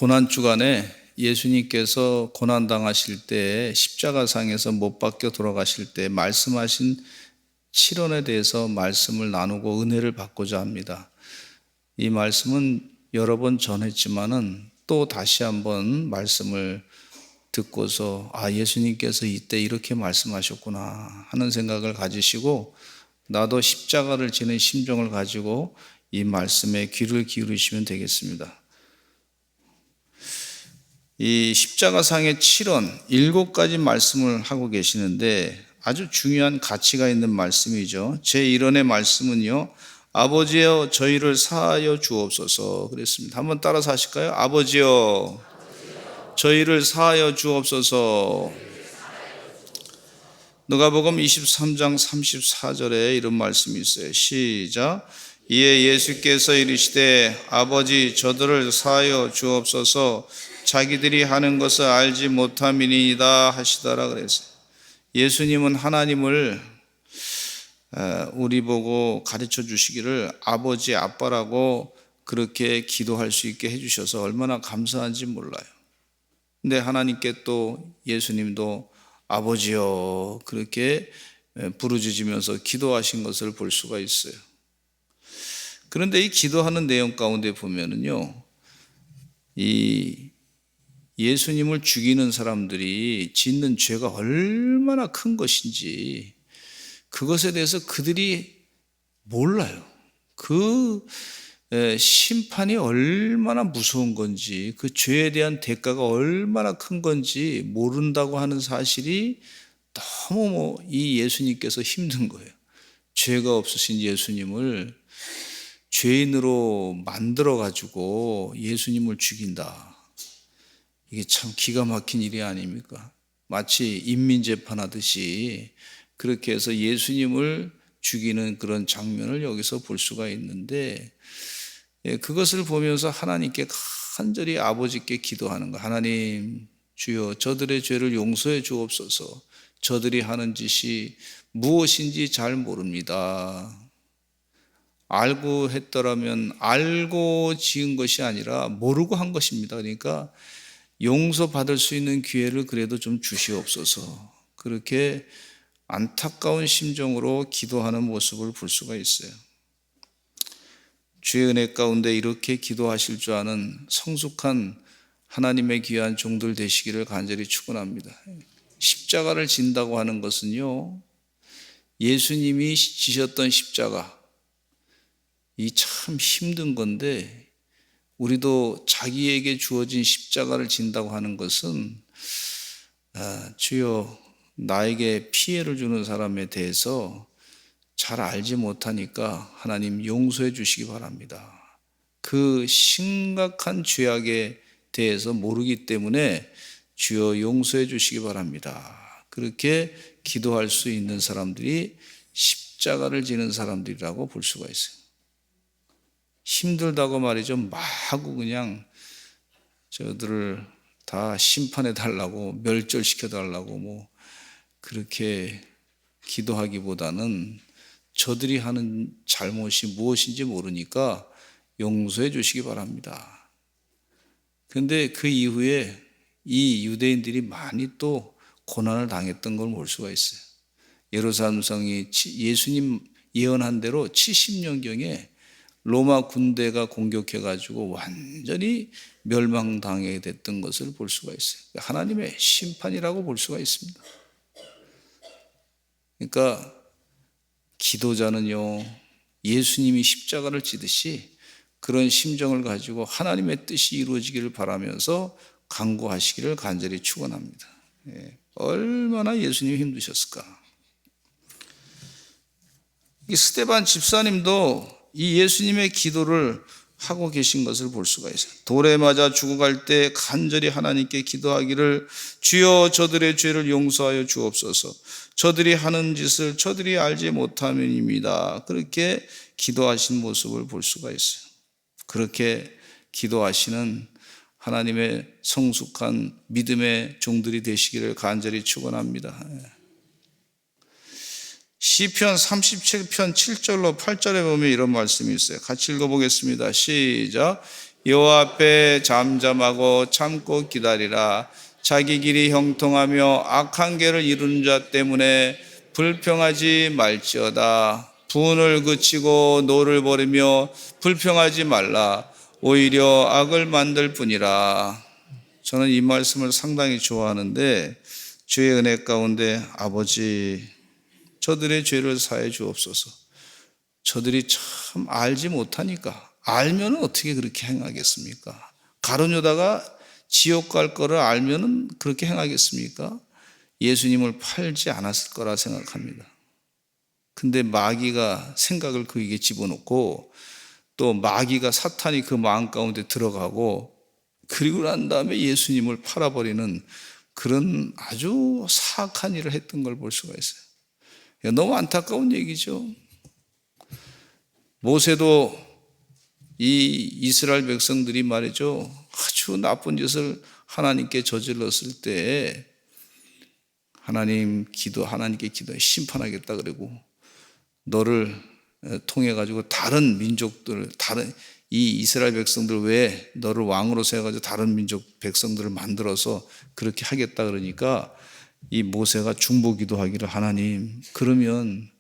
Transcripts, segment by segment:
고난주간에 예수님께서 고난당하실 때 십자가상에서 못 박혀 돌아가실 때 말씀하신 실언에 대해서 말씀을 나누고 은혜를 받고자 합니다. 이 말씀은 여러 번 전했지만은 또 다시 한번 말씀을 듣고서 예수님께서 이때 이렇게 말씀하셨구나 하는 생각을 가지시고 나도 십자가를 지는 심정을 가지고 이 말씀에 귀를 기울이시면 되겠습니다. 이 십자가상의 7원 7가지 말씀을 하고 계시는데 아주 중요한 가치가 있는 말씀이죠. 제1원의 말씀은요, 아버지여 저희를 사하여 주옵소서 그랬습니다. 한번 따라서 하실까요? 아버지여 저희를 사하여 주옵소서. 누가복음 23장 34절에 이런 말씀이 있어요. 시작. 이에 예수께서 이르시되 아버지 저들을 사하여 주옵소서 자기들이 하는 것을 알지 못함이니이다 하시더라 그랬어요. 예수님은 하나님을 우리 보고 가르쳐 주시기를 아버지 아빠라고 그렇게 기도할 수 있게 해주셔서 얼마나 감사한지 몰라요. 근데 하나님께 또 예수님도 아버지여 그렇게 부르짖으면서 기도하신 것을 볼 수가 있어요. 그런데 이 기도하는 내용 가운데 보면은요, 이 예수님을 죽이는 사람들이 짓는 죄가 얼마나 큰 것인지 그것에 대해서 그들이 몰라요. 그 심판이 얼마나 무서운 건지, 그 죄에 대한 대가가 얼마나 큰 건지 모른다고 하는 사실이 너무 이 예수님께서 힘든 거예요. 죄가 없으신 예수님을 죄인으로 만들어가지고 예수님을 죽인다. 이게 참 기가 막힌 일이 아닙니까? 마치 인민재판하듯이 그렇게 해서 예수님을 죽이는 그런 장면을 여기서 볼 수가 있는데, 그것을 보면서 하나님께 간절히 아버지께 기도하는 거. 하나님 주여 저들의 죄를 용서해 주옵소서. 저들이 하는 짓이 무엇인지 잘 모릅니다. 알고 했더라면 알고 지은 것이 아니라 모르고 한 것입니다. 그러니까 용서받을 수 있는 기회를 그래도 좀 주시옵소서. 그렇게 안타까운 심정으로 기도하는 모습을 볼 수가 있어요. 주의 은혜 가운데 이렇게 기도하실 줄 아는 성숙한 하나님의 귀한 종들 되시기를 간절히 축원합니다. 십자가를 진다고 하는 것은요, 예수님이 지셨던 십자가, 이 참 힘든 건데 우리도 자기에게 주어진 십자가를 진다고 하는 것은 주여 나에게 피해를 주는 사람에 대해서 잘 알지 못하니까 하나님 용서해 주시기 바랍니다. 그 심각한 죄악에 대해서 모르기 때문에 주여 용서해 주시기 바랍니다. 그렇게 기도할 수 있는 사람들이 십자가를 지는 사람들이라고 볼 수가 있어요. 힘들다고 말이죠. 마구 그냥 저들을 다 심판해 달라고 멸절시켜 달라고 그렇게 기도하기보다는 저들이 하는 잘못이 무엇인지 모르니까 용서해 주시기 바랍니다. 그런데 그 이후에 이 유대인들이 많이 또 고난을 당했던 걸 볼 수가 있어요. 예루살렘 성이 예수님 예언한 대로 70년경에 로마 군대가 공격해가지고 완전히 멸망당하게 됐던 것을 볼 수가 있어요. 하나님의 심판이라고 볼 수가 있습니다. 그러니까 기도자는요, 예수님이 십자가를 지듯이 그런 심정을 가지고 하나님의 뜻이 이루어지기를 바라면서 간구하시기를 간절히 축원합니다. 얼마나 예수님이 힘드셨을까. 이 스데반 집사님도 이 예수님의 기도를 하고 계신 것을 볼 수가 있어요. 돌에 맞아 죽어갈 때 간절히 하나님께 기도하기를 주여 저들의 죄를 용서하여 주옵소서. 저들이 하는 짓을 저들이 알지 못함입니다. 그렇게 기도하신 모습을 볼 수가 있어요. 그렇게 기도하시는 하나님의 성숙한 믿음의 종들이 되시기를 간절히 축원합니다. 시편 37편 7절로 8절에 보면 이런 말씀이 있어요. 같이 읽어보겠습니다. 시작. 여호와 앞에 잠잠하고 참고 기다리라. 자기 길이 형통하며 악한 길을 이루는 자 때문에 불평하지 말지어다. 분을 그치고 노를 버리며 불평하지 말라. 오히려 악을 만들 뿐이라. 저는 이 말씀을 상당히 좋아하는데, 주의 은혜 가운데 아버지, 저들의 죄를 사해 주옵소서. 저들이 참 알지 못하니까, 알면 어떻게 그렇게 행하겠습니까? 가룟유다가 지옥 갈 거를 알면 그렇게 행하겠습니까? 예수님을 팔지 않았을 거라 생각합니다. 근데 마귀가 생각을 그에게 집어넣고, 또 마귀가 사탄이 그 마음 가운데 들어가고, 그리고 난 다음에 예수님을 팔아버리는 그런 아주 사악한 일을 했던 걸 볼 수가 있어요. 너무 안타까운 얘기죠. 모세도 이 이스라엘 백성들이 말이죠, 아주 나쁜 짓을 하나님께 저질렀을 때 하나님께 기도해 심판하겠다 그러고, 너를 통해 가지고 다른 민족들, 이 이스라엘 백성들 외에 너를 왕으로 세워가지고 다른 민족 백성들을 만들어서 그렇게 하겠다 그러니까, 이 모세가 중보기도 하기를, 하나님, 그러면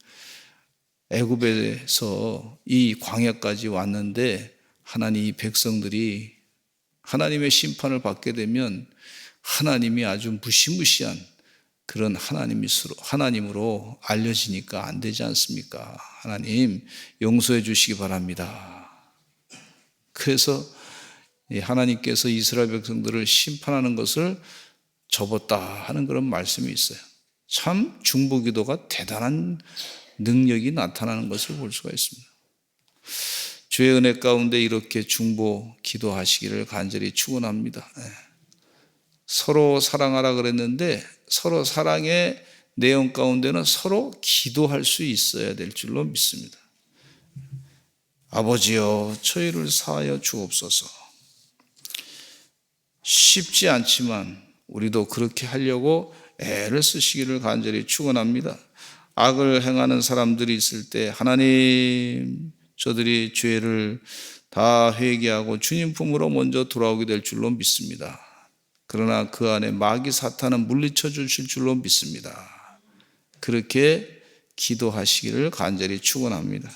애굽에서 이 광야까지 왔는데 하나님, 이 백성들이 하나님의 심판을 받게 되면 하나님이 아주 무시무시한 그런 하나님으로 알려지니까 안 되지 않습니까? 하나님, 용서해 주시기 바랍니다. 그래서 하나님께서 이스라엘 백성들을 심판하는 것을 접었다 하는 그런 말씀이 있어요. 참 중보기도가 대단한 능력이 나타나는 것을 볼 수가 있습니다. 주의 은혜 가운데 이렇게 중보 기도하시기를 간절히 축원합니다. 서로 사랑하라 그랬는데, 서로 사랑의 내용 가운데는 서로 기도할 수 있어야 될 줄로 믿습니다. 아버지여, 저희를 사하여 주옵소서. 쉽지 않지만 우리도 그렇게 하려고 애를 쓰시기를 간절히 축원합니다. 악을 행하는 사람들이 있을 때 하나님, 저들이 죄를 다 회개하고 주님 품으로 먼저 돌아오게 될 줄로 믿습니다. 그러나 그 안에 마귀 사탄은 물리쳐 주실 줄로 믿습니다. 그렇게 기도하시기를 간절히 축원합니다.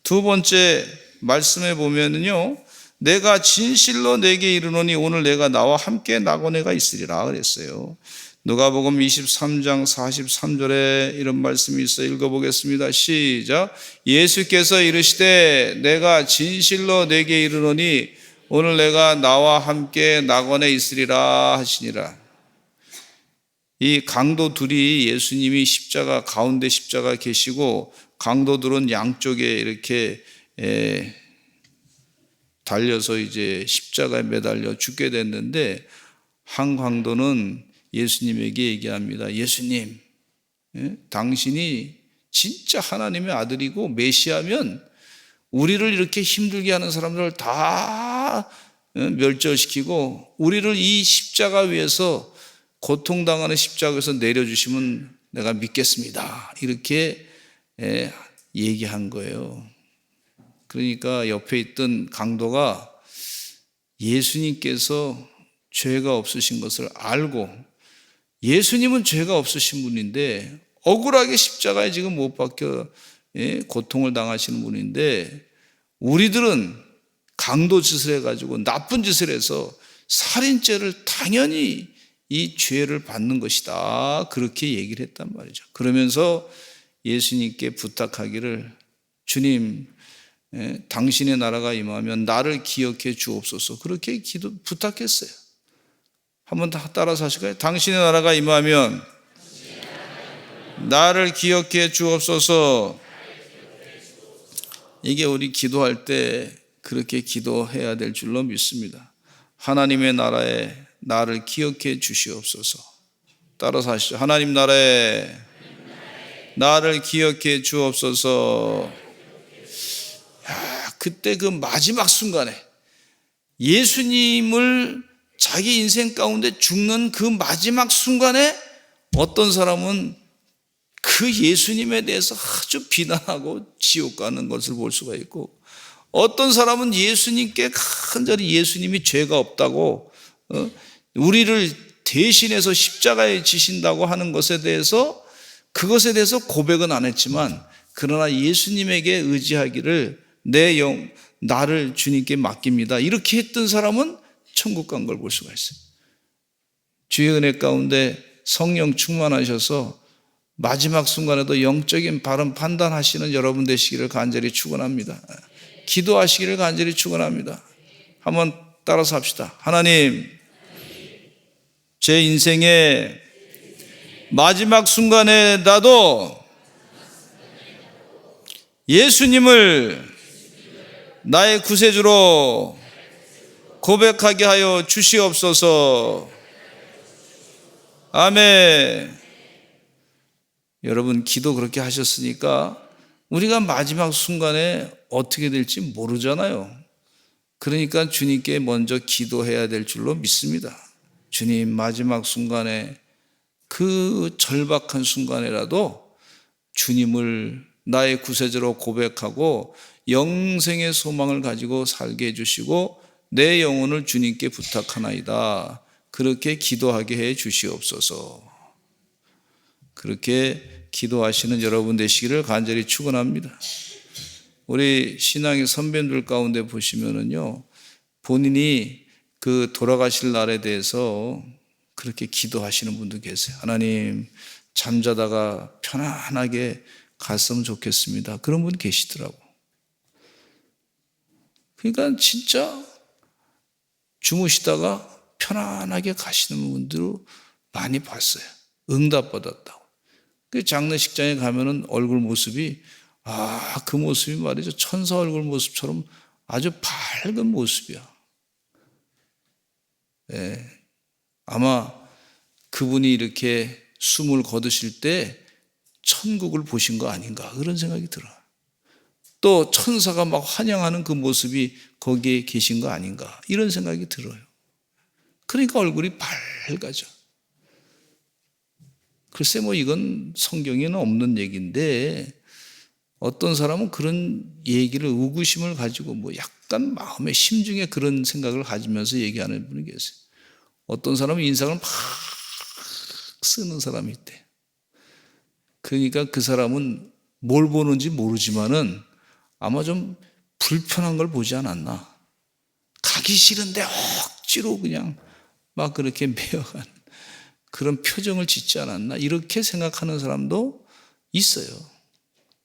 두 번째 말씀에 보면은요, 내가 진실로 내게 이르노니 오늘 내가 나와 함께 나고네가 있으리라 그랬어요. 누가복음 23장 43절에 이런 말씀이 있어 읽어보겠습니다. 시작. 예수께서 이르시되 내가 진실로 내게 이르노니 오늘 내가 나와 함께 나고네 있으리라 하시니라. 이 강도 둘이, 예수님이 가운데 십자가 계시고 강도들은 양쪽에 이렇게 달려서 이제 십자가에 매달려 죽게 됐는데, 한 강도는 예수님에게 얘기합니다. 예수님, 당신이 진짜 하나님의 아들이고 메시아면 우리를 이렇게 힘들게 하는 사람들을 다 멸절시키고 우리를 이 십자가 위에서, 고통당하는 십자가에서 내려주시면 내가 믿겠습니다. 이렇게 얘기한 거예요. 그러니까 옆에 있던 강도가 예수님께서 죄가 없으신 것을 알고, 예수님은 죄가 없으신 분인데 억울하게 십자가에 지금 못 박혀 고통을 당하시는 분인데, 우리들은 강도 짓을 해가지고 나쁜 짓을 해서 살인죄를 당연히 이 죄를 받는 것이다, 그렇게 얘기를 했단 말이죠. 그러면서 예수님께 부탁하기를, 주님, 당신의 나라가 임하면 나를 기억해 주옵소서, 그렇게 부탁했어요. 한번 따라서 하실까요? 당신의 나라가 임하면 나를 기억해 주옵소서. 이게 우리 기도할 때 그렇게 기도해야 될 줄로 믿습니다. 하나님의 나라에 나를 기억해 주시옵소서. 따라서 하시죠. 하나님 나라에 나를 기억해 주옵소서. 그때 그 마지막 순간에 예수님을 자기 인생 가운데 죽는 그 마지막 순간에 어떤 사람은 그 예수님에 대해서 아주 비난하고 지옥 가는 것을 볼 수가 있고, 어떤 사람은 예수님께 간절히 예수님이 죄가 없다고 우리를 대신해서 십자가에 지신다고 하는 것에 대해서 그것에 대해서 고백은 안 했지만 그러나 예수님에게 의지하기를 나를 주님께 맡깁니다. 이렇게 했던 사람은 천국 간 걸 볼 수가 있어요. 주의 은혜 가운데 성령 충만하셔서 마지막 순간에도 영적인 바른 판단하시는 여러분 되시기를 간절히 축원합니다. 기도하시기를 간절히 축원합니다. 한번 따라서 합시다. 하나님, 제 인생의 마지막 순간에 나도 예수님을 나의 구세주로 고백하게 하여 주시옵소서. 아멘. 여러분, 기도 그렇게 하셨으니까 우리가 마지막 순간에 어떻게 될지 모르잖아요. 그러니까 주님께 먼저 기도해야 될 줄로 믿습니다. 주님, 마지막 순간에 그 절박한 순간에라도 주님을 나의 구세주로 고백하고 영생의 소망을 가지고 살게 해주시고 내 영혼을 주님께 부탁하나이다. 그렇게 기도하게 해 주시옵소서. 그렇게 기도하시는 여러분 되시기를 간절히 축원합니다. 우리 신앙의 선배들 가운데 보시면은요, 본인이 그 돌아가실 날에 대해서 그렇게 기도하시는 분도 계세요. 하나님, 잠자다가 편안하게 갔으면 좋겠습니다. 그런 분 계시더라고. 그러니까 진짜 주무시다가 편안하게 가시는 분들을 많이 봤어요. 응답받았다고. 그 장례식장에 가면은 얼굴 모습이, 그 모습이 말이죠. 천사 얼굴 모습처럼 아주 밝은 모습이야. 예. 아마 그분이 이렇게 숨을 거두실 때 천국을 보신 거 아닌가, 그런 생각이 들어요. 또 천사가 막 환영하는 그 모습이 거기에 계신 거 아닌가, 이런 생각이 들어요. 그러니까 얼굴이 밝아져. 글쎄 이건 성경에는 없는 얘기인데 어떤 사람은 그런 얘기를 의구심을 가지고 약간 마음의 심중에 그런 생각을 가지면서 얘기하는 분이 계세요. 어떤 사람은 인상을 막 쓰는 사람이 있대. 그러니까 그 사람은 뭘 보는지 모르지만은 아마 좀 불편한 걸 보지 않았나. 가기 싫은데 억지로 그냥 막 그렇게 매어가는 그런 표정을 짓지 않았나, 이렇게 생각하는 사람도 있어요.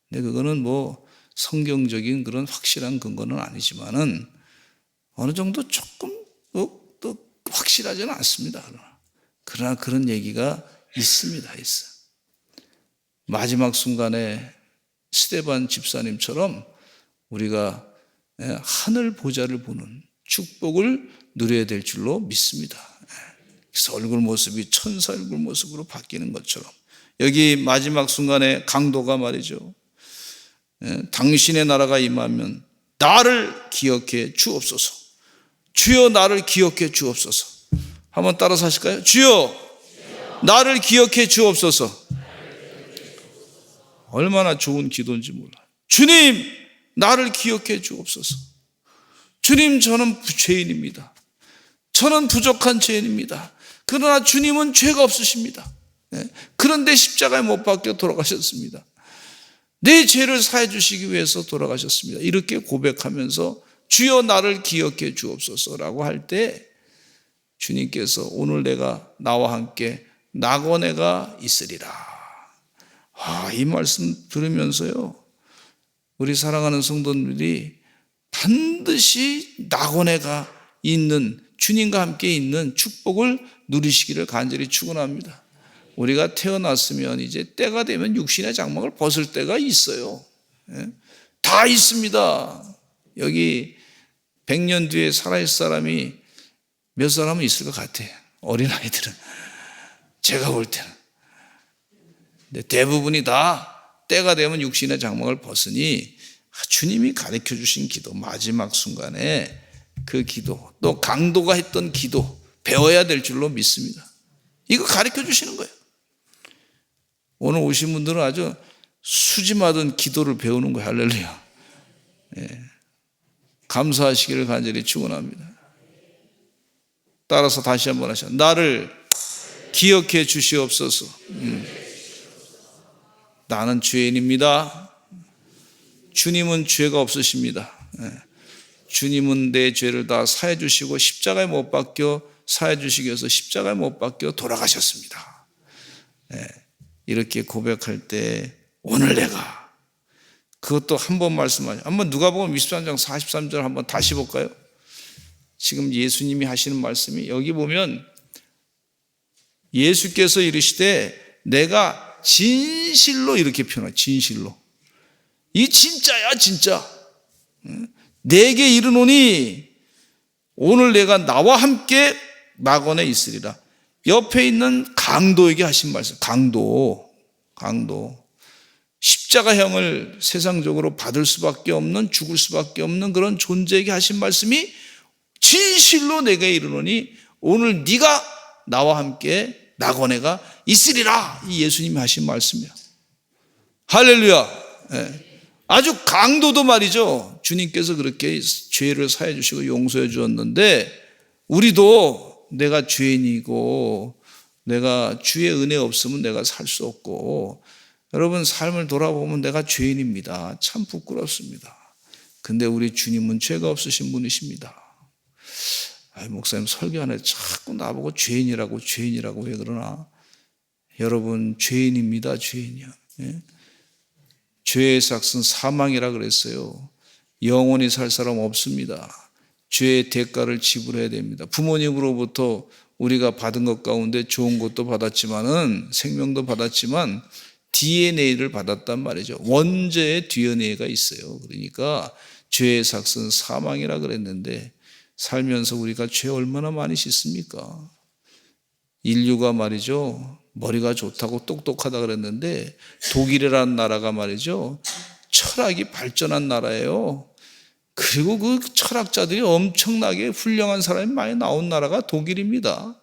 근데 그거는 성경적인 그런 확실한 근거는 아니지만은 어느 정도 조금 또 확실하지는 않습니다. 그러나 그런 얘기가 있습니다. 있어. 마지막 순간에 스데반 집사님처럼 우리가 하늘 보좌를 보는 축복을 누려야 될 줄로 믿습니다. 그래서 얼굴 모습이 천사 얼굴 모습으로 바뀌는 것처럼 여기 마지막 순간에 강도가 말이죠. 당신의 나라가 임하면 나를 기억해 주옵소서. 주여 나를 기억해 주옵소서. 한번 따라서 하실까요? 주여 나를 기억해 주옵소서. 얼마나 좋은 기도인지 몰라요. 주님 나를 기억해 주옵소서. 주님, 저는 죄인입니다. 저는 부족한 죄인입니다. 그러나 주님은 죄가 없으십니다. 그런데 십자가에 못 박혀 돌아가셨습니다. 내 죄를 사해 주시기 위해서 돌아가셨습니다. 이렇게 고백하면서 주여 나를 기억해 주옵소서라고 할 때 주님께서 오늘 내가 나와 함께 낙원에가 있으리라. 이 말씀 들으면서요, 우리 사랑하는 성도들이 반드시 낙원에가 있는, 주님과 함께 있는 축복을 누리시기를 간절히 축원합니다. 우리가 태어났으면 이제 때가 되면 육신의 장막을 벗을 때가 있어요. 다 있습니다. 여기 100년 뒤에 살아있을 사람이 몇 사람은 있을 것 같아요. 어린아이들은. 제가 볼 때는. 근데 대부분이 다 때가 되면 육신의 장막을 벗으니 주님이 가르쳐 주신 기도, 마지막 순간에 그 기도, 또 강도가 했던 기도 배워야 될 줄로 믿습니다. 이거 가르쳐 주시는 거예요. 오늘 오신 분들은 아주 수지맞은 기도를 배우는 거예요. 할렐루야. 감사하시기를 간절히 축원합니다. 따라서 다시 한번 하셔. 나를 기억해 주시옵소서. 나는 죄인입니다. 주님은 죄가 없으십니다. 주님은 내 죄를 다 사해 주시고 십자가에 못 박혀 사해 주시기 위해서 십자가에 못 박혀 돌아가셨습니다. 이렇게 고백할 때 오늘 내가 그것도 한번 말씀하죠. 한번 누가복음 23장 43절 한번 다시 볼까요? 지금 예수님이 하시는 말씀이 여기 보면 예수께서 이르시되 내가 진실로 이렇게 표현해요. 진실로. 이 진짜야 진짜. 내게 이르노니 오늘 내가 나와 함께 낙원에 있으리라. 옆에 있는 강도에게 하신 말씀. 강도. 십자가형을 세상적으로 받을 수밖에 없는, 죽을 수밖에 없는 그런 존재에게 하신 말씀이 진실로 내게 이르노니 오늘 네가 나와 함께 낙원에가 있으리라. 이 예수님이 하신 말씀이야. 할렐루야. 아주 강도도 말이죠. 주님께서 그렇게 죄를 사해 주시고 용서해 주었는데 우리도 내가 죄인이고 내가 주의 은혜 없으면 내가 살 수 없고 여러분 삶을 돌아보면 내가 죄인입니다. 참 부끄럽습니다. 근데 우리 주님은 죄가 없으신 분이십니다. 목사님 설교하는데 자꾸 나보고 죄인이라고 왜 그러나? 여러분 죄인입니다. 죄인이야. 죄의 삭은 사망이라 그랬어요. 영원히 살 사람 없습니다. 죄의 대가를 지불해야 됩니다. 부모님으로부터 우리가 받은 것 가운데 좋은 것도 받았지만은 생명도 받았지만 DNA를 받았단 말이죠. 원죄의 DNA가 있어요. 그러니까 죄의 삭은 사망이라 그랬는데 살면서 우리가 죄 얼마나 많이 씻습니까? 인류가 말이죠. 머리가 좋다고 똑똑하다 그랬는데 독일이라는 나라가 말이죠. 철학이 발전한 나라예요. 그리고 그 철학자들이 엄청나게 훌륭한 사람이 많이 나온 나라가 독일입니다.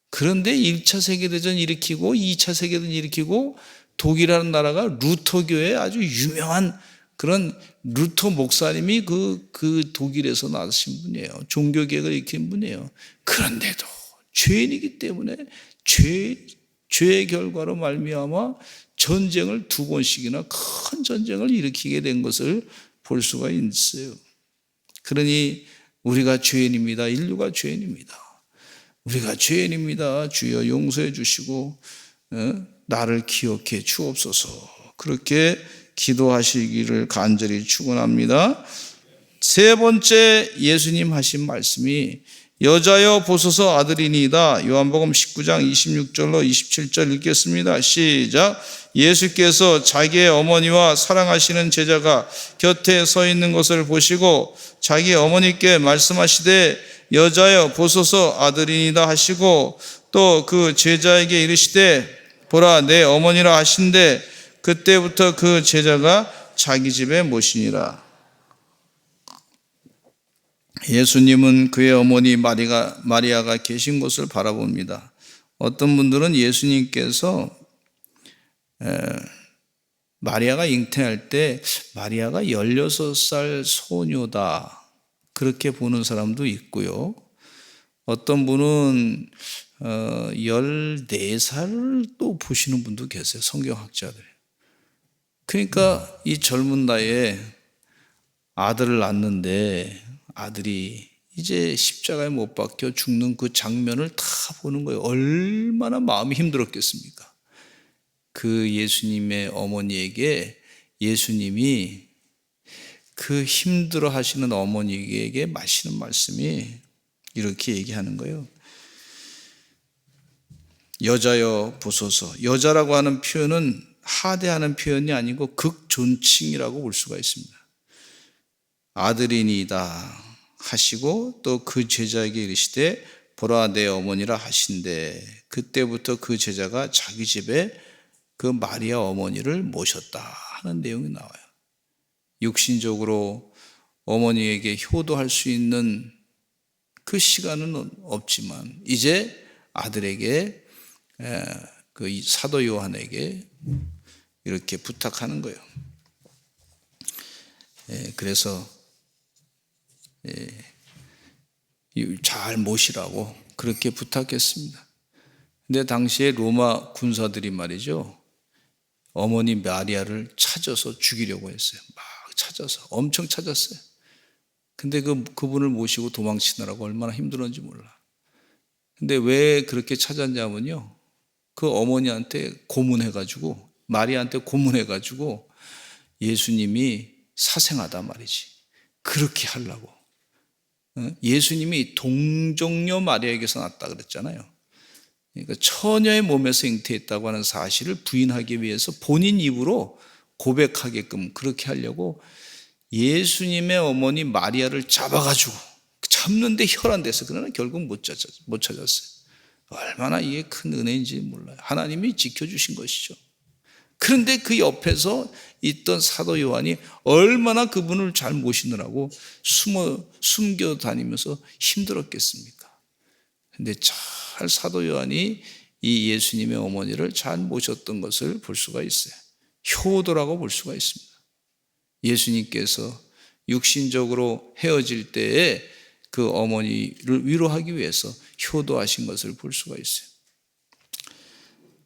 그런데 1차 세계대전 일으키고 2차 세계대전 일으키고 독일이라는 나라가 루터교의 아주 유명한 그런 루터 목사님이 그 독일에서 나신 분이에요. 종교개혁을 일으킨 분이에요. 그런데도 죄인이기 때문에 죄의 결과로 말미암아 전쟁을 2번씩이나 큰 전쟁을 일으키게 된 것을 볼 수가 있어요. 그러니 우리가 죄인입니다. 인류가 죄인입니다. 우리가 죄인입니다. 주여 용서해 주시고 나를 기억해 주옵소서. 그렇게 기도하시기를 간절히 축원합니다. 세 번째 예수님 하신 말씀이 여자여 보소서 아들이니이다. 요한복음 19장 26절로 27절 읽겠습니다. 시작. 예수께서 자기의 어머니와 사랑하시는 제자가 곁에 서 있는 것을 보시고 자기 어머니께 말씀하시되 여자여 보소서 아들이니이다 하시고 또 그 제자에게 이르시되 보라 내 어머니라 하신대 그때부터 그 제자가 자기 집에 모시니라. 예수님은 그의 어머니 마리아가 계신 곳을 바라봅니다. 어떤 분들은 예수님께서 마리아가 잉태할 때 마리아가 16살 소녀다 그렇게 보는 사람도 있고요. 어떤 분은 14살을 또 보시는 분도 계세요. 성경학자들. 그러니까 이 젊은 나이에 아들을 낳는데 아들이 이제 십자가에 못 박혀 죽는 그 장면을 다 보는 거예요. 얼마나 마음이 힘들었겠습니까? 그 예수님의 어머니에게 예수님이 그 힘들어 하시는 어머니에게 마시는 말씀이 이렇게 얘기하는 거예요. 여자여 보소서. 여자라고 하는 표현은 하대하는 표현이 아니고 극존칭이라고 볼 수가 있습니다. 아들이니이다 하시고 또 그 제자에게 이르시되 보라 내 어머니라 하신대 그때부터 그 제자가 자기 집에 그 마리아 어머니를 모셨다 하는 내용이 나와요. 육신적으로 어머니에게 효도할 수 있는 그 시간은 없지만 이제 아들에게 그 사도 요한에게 이렇게 부탁하는 거예요. 그래서 잘 모시라고 그렇게 부탁했습니다. 근데 당시에 로마 군사들이 말이죠, 어머니 마리아를 찾아서 죽이려고 했어요. 막 찾아서 엄청 찾았어요. 근데 그분을 모시고 도망치느라고 얼마나 힘들었는지 몰라. 근데 왜 그렇게 찾았냐면요, 그 어머니한테 고문해가지고, 마리아한테 고문해가지고 예수님이 사생하다 말이지, 그렇게 하려고. 예수님이 동정녀 마리아에게서 났다 그랬잖아요. 그러니까 처녀의 몸에서 잉태했다고 하는 사실을 부인하기 위해서 본인 입으로 고백하게끔 그렇게 하려고 예수님의 어머니 마리아를 잡아가지고, 잡는데 혈안돼서, 그러나 결국 못 찾았어요. 얼마나 이게 큰 은혜인지 몰라요. 하나님이 지켜주신 것이죠. 그런데 그 옆에서 있던 사도 요한이 얼마나 그분을 잘 모시느라고 숨겨 다니면서 힘들었겠습니까? 근데 잘 사도 요한이 이 예수님의 어머니를 잘 모셨던 것을 볼 수가 있어요. 효도라고 볼 수가 있습니다. 예수님께서 육신적으로 헤어질 때에 그 어머니를 위로하기 위해서 효도하신 것을 볼 수가 있어요.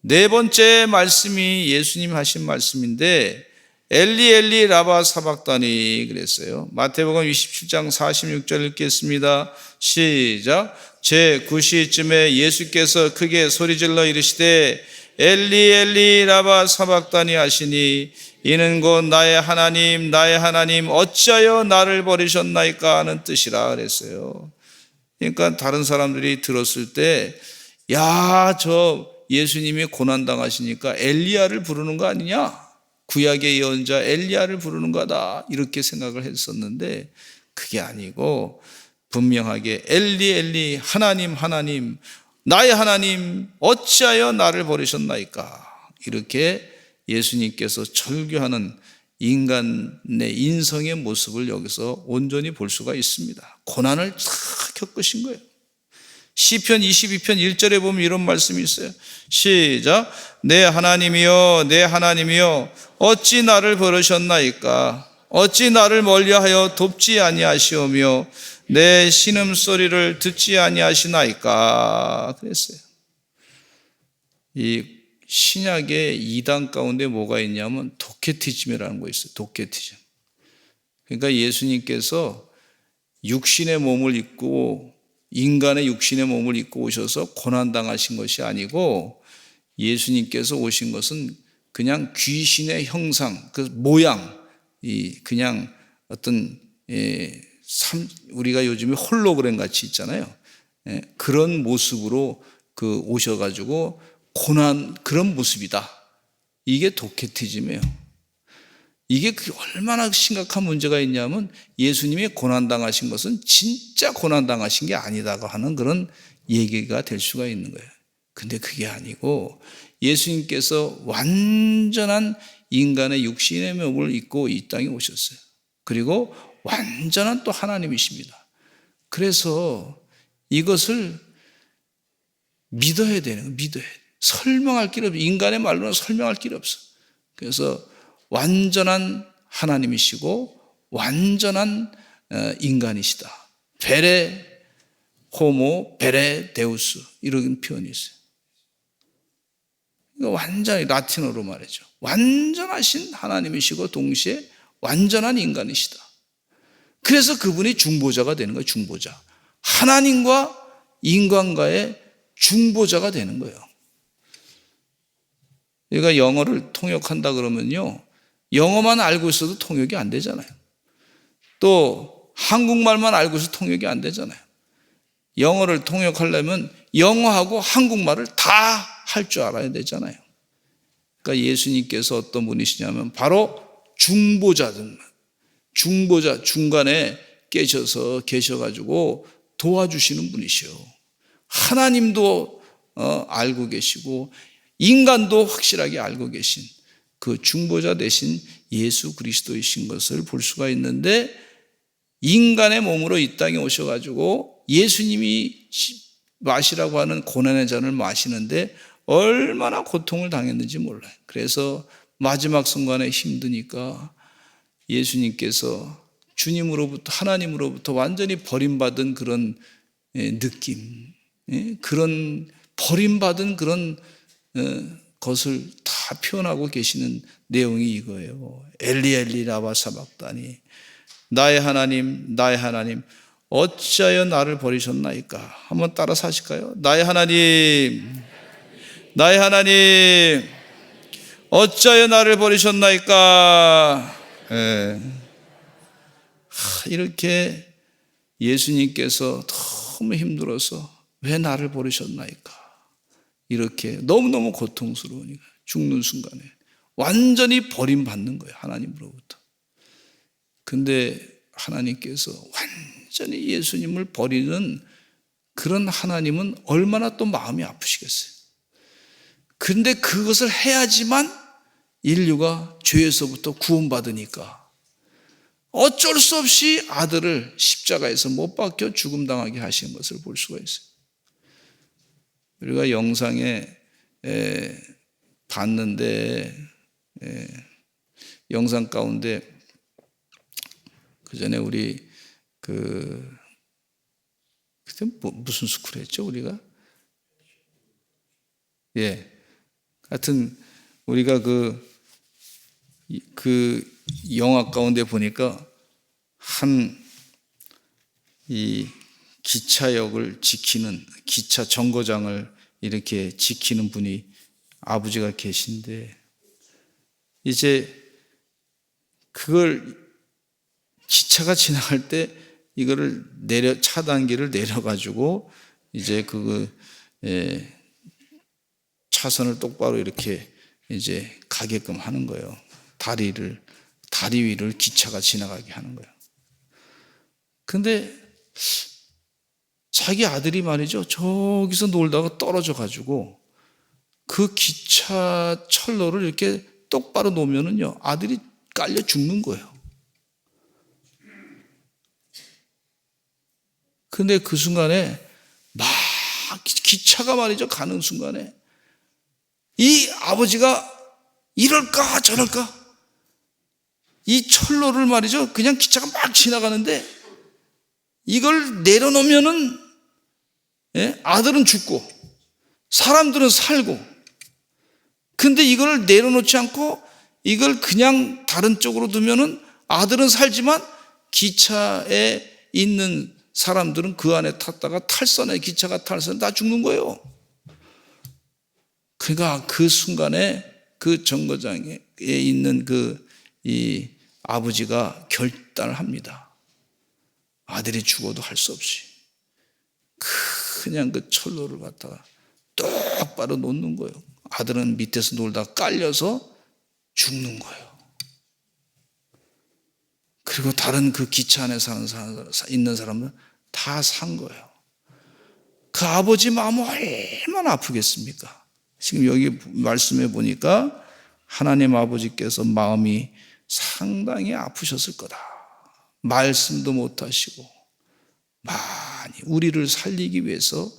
네 번째 말씀이 예수님 하신 말씀인데, 엘리 엘리 라바 사박다니 그랬어요. 마태복음 27장 46절 읽겠습니다. 시작. 제9시쯤에 예수께서 크게 소리질러 이르시되 엘리 엘리 라바 사박다니 하시니 이는 곧 나의 하나님 나의 하나님 어찌하여 나를 버리셨나이까 하는 뜻이라 그랬어요. 그러니까 다른 사람들이 들었을 때, 야, 저 예수님이 고난당하시니까 엘리야를 부르는 거 아니냐, 구약의 예언자 엘리야를 부르는 거다, 이렇게 생각을 했었는데 그게 아니고 분명하게 엘리 엘리 하나님 하나님 나의 하나님 어찌하여 나를 버리셨나이까, 이렇게 예수님께서 절규하는 인간의 인성의 모습을 여기서 온전히 볼 수가 있습니다. 고난을 다 겪으신 거예요. 시편 22편 1절에 보면 이런 말씀이 있어요. 시작. 내 하나님이여 내 하나님이여 어찌 나를 버리셨나이까, 어찌 나를 멀리하여 돕지 아니하시오며 내 신음소리를 듣지 아니하시나이까 그랬어요. 이 신약의 이단 가운데 뭐가 있냐면 도케티즘이라는 거 있어요. 도케티즘. 그러니까 예수님께서 육신의 몸을 입고, 인간의 육신의 몸을 입고 오셔서 고난당하신 것이 아니고, 예수님께서 오신 것은 그냥 귀신의 형상, 그 모양, 그냥 어떤 우리가 요즘에 홀로그램 같이 있잖아요. 그런 모습으로 오셔가지고 고난, 그런 모습이다. 이게 도케티즘이에요. 이게 얼마나 심각한 문제가 있냐면, 예수님이 고난당하신 것은 진짜 고난당하신 게 아니다고 하는 그런 얘기가 될 수가 있는 거예요. 근데 그게 아니고 예수님께서 완전한 인간의 육신의 몸을 입고 이 땅에 오셨어요. 그리고 완전한 또 하나님이십니다. 그래서 이것을 믿어야 되는 거예요. 믿어야 돼요. 설명할 길이 없어요. 인간의 말로는 설명할 길이 없어요. 그래서 완전한 하나님이시고 완전한 인간이시다. 베레 호모 베레 데우스, 이런 표현이 있어요. 완전히 라틴어로 말이죠. 완전하신 하나님이시고 동시에 완전한 인간이시다. 그래서 그분이 중보자가 되는 거예요. 중보자. 하나님과 인간과의 중보자가 되는 거예요. 우리가 영어를 통역한다 그러면요, 영어만 알고 있어도 통역이 안 되잖아요. 또 한국말만 알고 있어도 통역이 안 되잖아요. 영어를 통역하려면 영어하고 한국말을 다 할 줄 알아야 되잖아요. 그러니까 예수님께서 어떤 분이시냐면 바로 중보자들, 중보자, 중간에 계셔가지고 도와주시는 분이시요. 하나님도 알고 계시고 인간도 확실하게 알고 계신 그 중보자 대신 예수 그리스도이신 것을 볼 수가 있는데, 인간의 몸으로 이 땅에 오셔가지고 예수님이 마시라고 하는 고난의 잔을 마시는데 얼마나 고통을 당했는지 몰라요. 그래서 마지막 순간에 힘드니까 예수님께서 주님으로부터, 하나님으로부터 완전히 버림받은 그런 느낌, 그런 버림받은 그런 것을 다 표현하고 계시는 내용이 이거예요. 엘리 엘리 라마 사박다니, 나의 하나님 나의 하나님 어찌하여 나를 버리셨나이까. 한번 따라서 하실까요? 나의 하나님 나의 하나님 어찌하여 나를 버리셨나이까. 이렇게 예수님께서 너무 힘들어서 왜 나를 버리셨나이까, 이렇게 너무너무 고통스러우니까 죽는 순간에 완전히 버림받는 거예요, 하나님으로부터. 근데 하나님께서 완전히 예수님을 버리는 그런 하나님은 얼마나 또 마음이 아프시겠어요. 근데 그것을 해야지만 인류가 죄에서부터 구원받으니까 어쩔 수 없이 아들을 십자가에서 못 박혀 죽음당하게 하신 것을 볼 수가 있어요. 우리가 영상에 봤는데, 영상 가운데 그 전에 우리 그때 무슨 스쿨 했죠 우리가? 하여튼 우리가 그 영화 가운데 보니까 이 기차역을 지키는, 기차 정거장을 이렇게 지키는 분이 아버지가 계신데, 이제 그걸 기차가 지나갈 때 이거를 차단기를 내려가지고 이제 차선을 똑바로 이렇게 이제 가게끔 하는 거예요. 다리 위를 기차가 지나가게 하는 거예요. 근데 자기 아들이 말이죠, 저기서 놀다가 떨어져 가지고 그 기차 철로를 이렇게 똑바로 놓으면은요, 아들이 깔려 죽는 거예요. 근데 그 순간에 막 기차가 말이죠, 가는 순간에 이 아버지가 이럴까 저럴까, 이 철로를 말이죠, 그냥 기차가 막 지나가는데 이걸 내려놓으면은 아들은 죽고 사람들은 살고, 근데 이걸 내려놓지 않고 이걸 그냥 다른 쪽으로 두면은 아들은 살지만 기차에 있는 사람들은 그 안에 탔다가 기차가 탈선해 다 죽는 거예요. 그러니까 그 순간에 그 정거장에 있는 이 아버지가 결단을 합니다. 아들이 죽어도 할 수 없이 그냥 그 철로를 갖다가 똑바로 놓는 거예요. 아들은 밑에서 놀다가 깔려서 죽는 거예요. 그리고 다른 그 기차 안에 있는 사람은 다 산 거예요. 그 아버지 마음은 얼마나 아프겠습니까? 지금 여기 말씀해 보니까 하나님 아버지께서 마음이 상당히 아프셨을 거다. 말씀도 못하시고 많이 우리를 살리기 위해서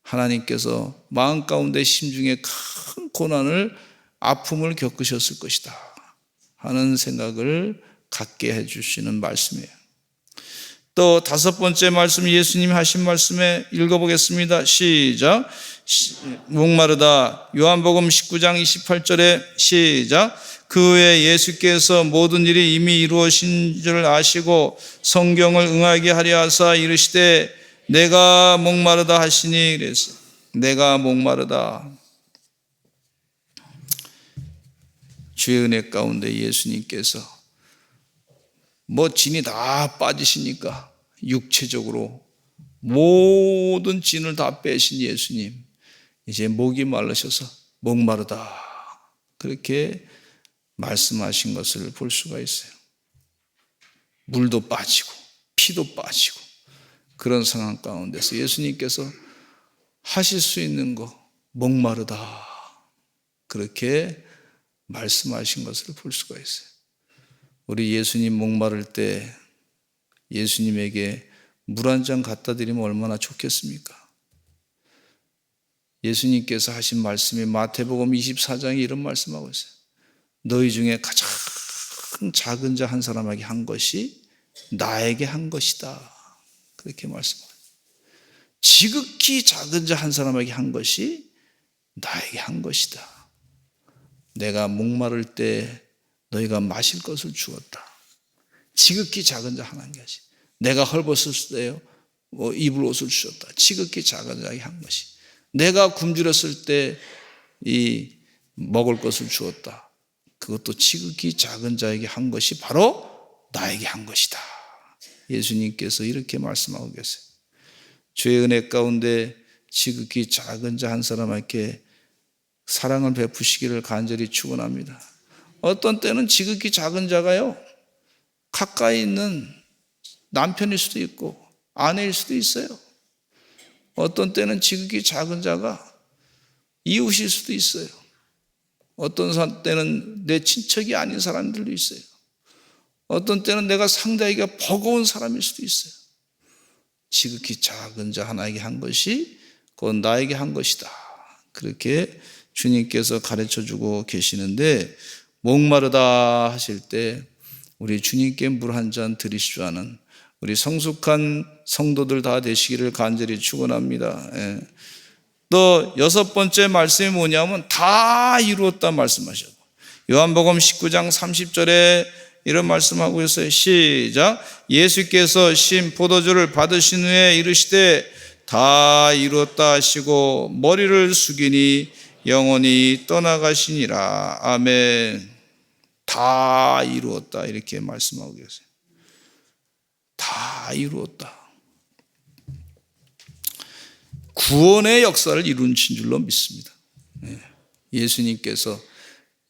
하나님께서 마음 가운데 심중에 큰 고난을, 아픔을 겪으셨을 것이다 하는 생각을 갖게 해주시는 말씀이에요. 또 다섯 번째 말씀, 예수님이 하신 말씀에 읽어보겠습니다. 시작. 목마르다. 요한복음 19장 28절에 시작. 그 후에 예수께서 모든 일이 이미 이루어진 줄 아시고 성경을 응하게 하려 하사 이르시되 내가 목마르다 하시니, 그랬어요. 내가 목마르다. 주의 은혜 가운데 예수님께서 진이 다 빠지시니까 육체적으로 모든 진을 다 빼신 예수님, 이제 목이 말라셔서 목마르다 그렇게 말씀하신 것을 볼 수가 있어요. 물도 빠지고 피도 빠지고 그런 상황 가운데서 예수님께서 하실 수 있는 거 목마르다 그렇게 말씀하신 것을 볼 수가 있어요. 우리 예수님 목마를 때 예수님에게 물 한 잔 갖다 드리면 얼마나 좋겠습니까? 예수님께서 하신 말씀이 마태복음 24장에 이런 말씀하고 있어요. 너희 중에 가장 작은 자 한 사람에게 한 것이 나에게 한 것이다 그렇게 말씀하고 있어요. 지극히 작은 자 한 사람에게 한 것이 나에게 한 것이다. 내가 목마를 때 너희가 마실 것을 주었다. 지극히 작은 자 하나님께 하시. 내가 헐벗을 때 입을 옷을 주셨다. 지극히 작은 자에게 한 것이. 내가 굶주렸을 때 이 먹을 것을 주었다. 그것도 지극히 작은 자에게 한 것이 바로 나에게 한 것이다. 예수님께서 이렇게 말씀하고 계세요. 주의 은혜 가운데 지극히 작은 자 한 사람에게 사랑을 베푸시기를 간절히 축원합니다. 어떤 때는 지극히 작은 자가요, 가까이 있는 남편일 수도 있고 아내일 수도 있어요. 어떤 때는 지극히 작은 자가 이웃일 수도 있어요. 어떤 때는 내 친척이 아닌 사람들도 있어요. 어떤 때는 내가 상대하기가 버거운 사람일 수도 있어요. 지극히 작은 자 하나에게 한 것이 곧 나에게 한 것이다. 그렇게 주님께서 가르쳐주고 계시는데, 목마르다 하실 때 우리 주님께 물 한 잔 드리실 줄 아는 우리 성숙한 성도들 다 되시기를 간절히 축원합니다. 예. 또 여섯 번째 말씀이 뭐냐면 다 이루었다 말씀하셨고, 요한복음 19장 30절에 이런 말씀하고 있어요. 시작. 예수께서 신 포도주를 받으신 후에 이르시되 다 이루었다 하시고 머리를 숙이니 영원히 떠나가시니라. 아멘. 다 이루었다 이렇게 말씀하고 계세요. 다 이루었다. 구원의 역사를 이루신 줄로 믿습니다. 예수님께서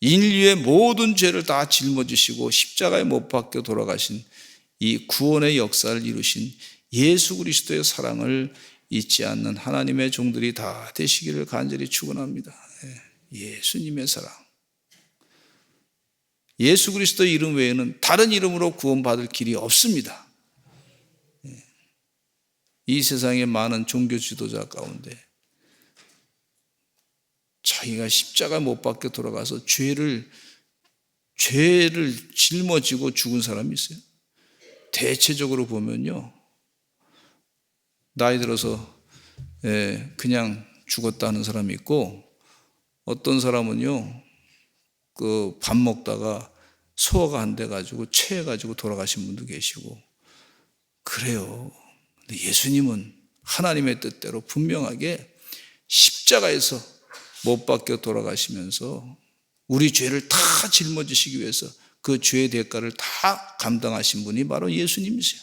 인류의 모든 죄를 다 짊어지시고 십자가에 못 박혀 돌아가신 이 구원의 역사를 이루신 예수 그리스도의 사랑을 잊지 않는 하나님의 종들이 다 되시기를 간절히 축원합니다. 예수님의 사랑. 예수 그리스도 이름 외에는 다른 이름으로 구원받을 길이 없습니다. 이 세상의 많은 종교 지도자 가운데 자기가 십자가 못 박혀 돌아가서 죄를 짊어지고 죽은 사람이 있어요. 대체적으로 보면요, 나이 들어서 그냥 죽었다는 사람이 있고, 어떤 사람은요 그 밥 먹다가 소화가 안 돼가지고 체해가지고 돌아가신 분도 계시고 그래요. 근데 예수님은 하나님의 뜻대로 분명하게 십자가에서 못 박혀 돌아가시면서 우리 죄를 다 짊어지시기 위해서 그 죄의 대가를 다 감당하신 분이 바로 예수님이세요.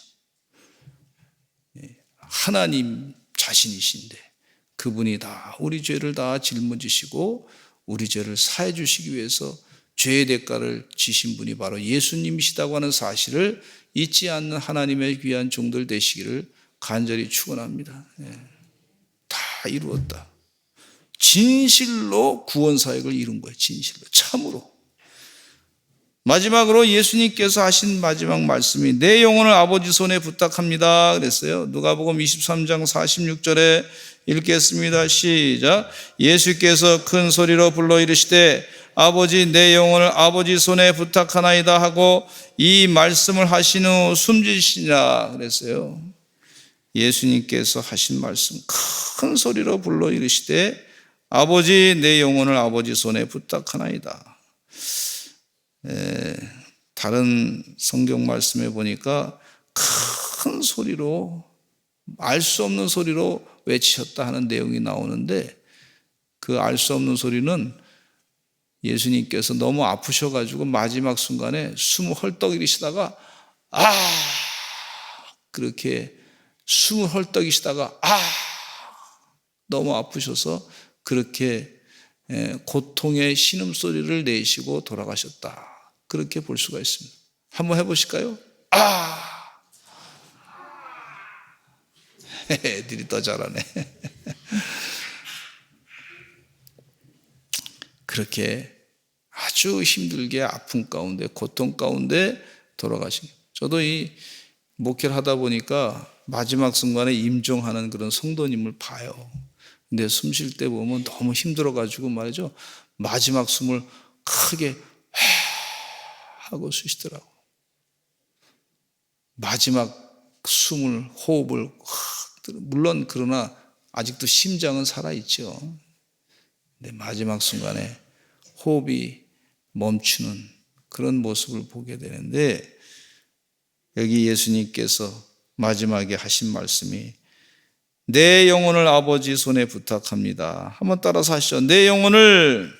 하나님 자신이신데 그분이 다 우리 죄를 다 짊어지시고 우리 죄를 사해 주시기 위해서 죄의 대가를 지신 분이 바로 예수님이시다고 하는 사실을 잊지 않는 하나님의 귀한 종들 되시기를 간절히 축원합니다. 다 이루었다. 진실로 구원 사역을 이룬 거예요. 진실로, 참으로. 마지막으로 예수님께서 하신 마지막 말씀이 내 영혼을 아버지 손에 부탁합니다 그랬어요. 누가복음 23장 46절에 읽겠습니다. 시작. 예수께서 큰 소리로 불러 이르시되 아버지 내 영혼을 아버지 손에 부탁하나이다 하고 이 말씀을 하신 후 숨지시니라 그랬어요. 예수님께서 하신 말씀, 큰 소리로 불러 이르시되 아버지 내 영혼을 아버지 손에 부탁하나이다. 다른 성경 말씀에 보니까 큰 소리로, 알 수 없는 소리로 외치셨다 하는 내용이 나오는데, 그 알 수 없는 소리는 예수님께서 너무 아프셔가지고 마지막 순간에 숨을 헐떡이시다가 그렇게 숨을 헐떡이시다가 너무 아프셔서 그렇게 고통의 신음소리를 내시고 돌아가셨다. 그렇게 볼 수가 있습니다. 한번 해보실까요? 애들이 더 잘하네. 그렇게 아주 힘들게 아픔 가운데 고통 가운데 돌아가신. 저도 이 목회를 하다 보니까 마지막 순간에 임종하는 그런 성도님을 봐요. 근데 숨 쉴 때 보면 너무 힘들어가지고 말이죠, 마지막 숨을 크게 하고 쉬시더라고. 마지막 숨을, 호흡을 물론 그러나 아직도 심장은 살아있죠. 근데 마지막 순간에 호흡이 멈추는 그런 모습을 보게 되는데, 여기 예수님께서 마지막에 하신 말씀이 내 영혼을 아버지 손에 부탁합니다. 한번 따라서 하시죠. 내 영혼을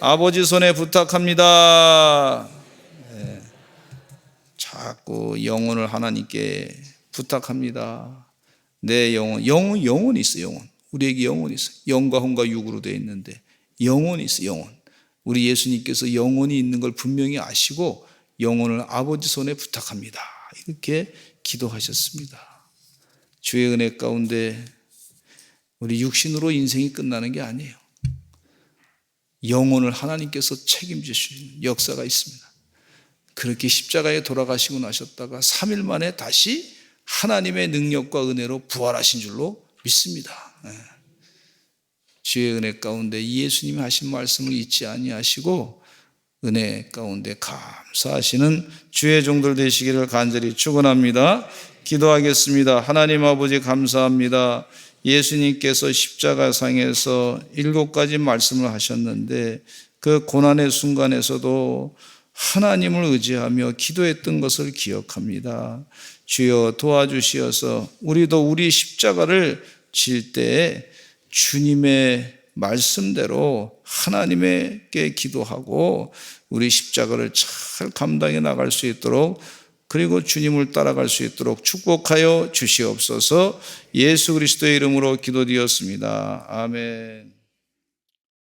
아버지 손에 부탁합니다. 네. 자꾸 영혼을 하나님께 부탁합니다. 내 영혼이 있어요. 영혼. 우리에게 영혼이 있어요. 영과 혼과 육으로 되어 있는데 영혼이 있어요. 영혼. 우리 예수님께서 영혼이 있는 걸 분명히 아시고 영혼을 아버지 손에 부탁합니다. 이렇게 기도하셨습니다. 주의 은혜 가운데 우리 육신으로 인생이 끝나는 게 아니에요. 영혼을 하나님께서 책임지시는 역사가 있습니다. 그렇게 십자가에 돌아가시고 나셨다가 3일 만에 다시 하나님의 능력과 은혜로 부활하신 줄로 믿습니다. 주의 은혜 가운데 예수님이 하신 말씀을 잊지 아니하시고 은혜 가운데 감사하시는 주의 종들 되시기를 간절히 축원합니다. 기도하겠습니다. 하나님 아버지 감사합니다. 예수님께서 십자가상에서 7가지 말씀을 하셨는데 그 고난의 순간에서도 하나님을 의지하며 기도했던 것을 기억합니다. 주여 도와주시어서 우리도 우리 십자가를 질 때에 주님의 말씀대로 하나님께 기도하고 우리 십자가를 잘 감당해 나갈 수 있도록, 그리고 주님을 따라갈 수 있도록 축복하여 주시옵소서. 예수 그리스도의 이름으로 기도드렸습니다. 아멘.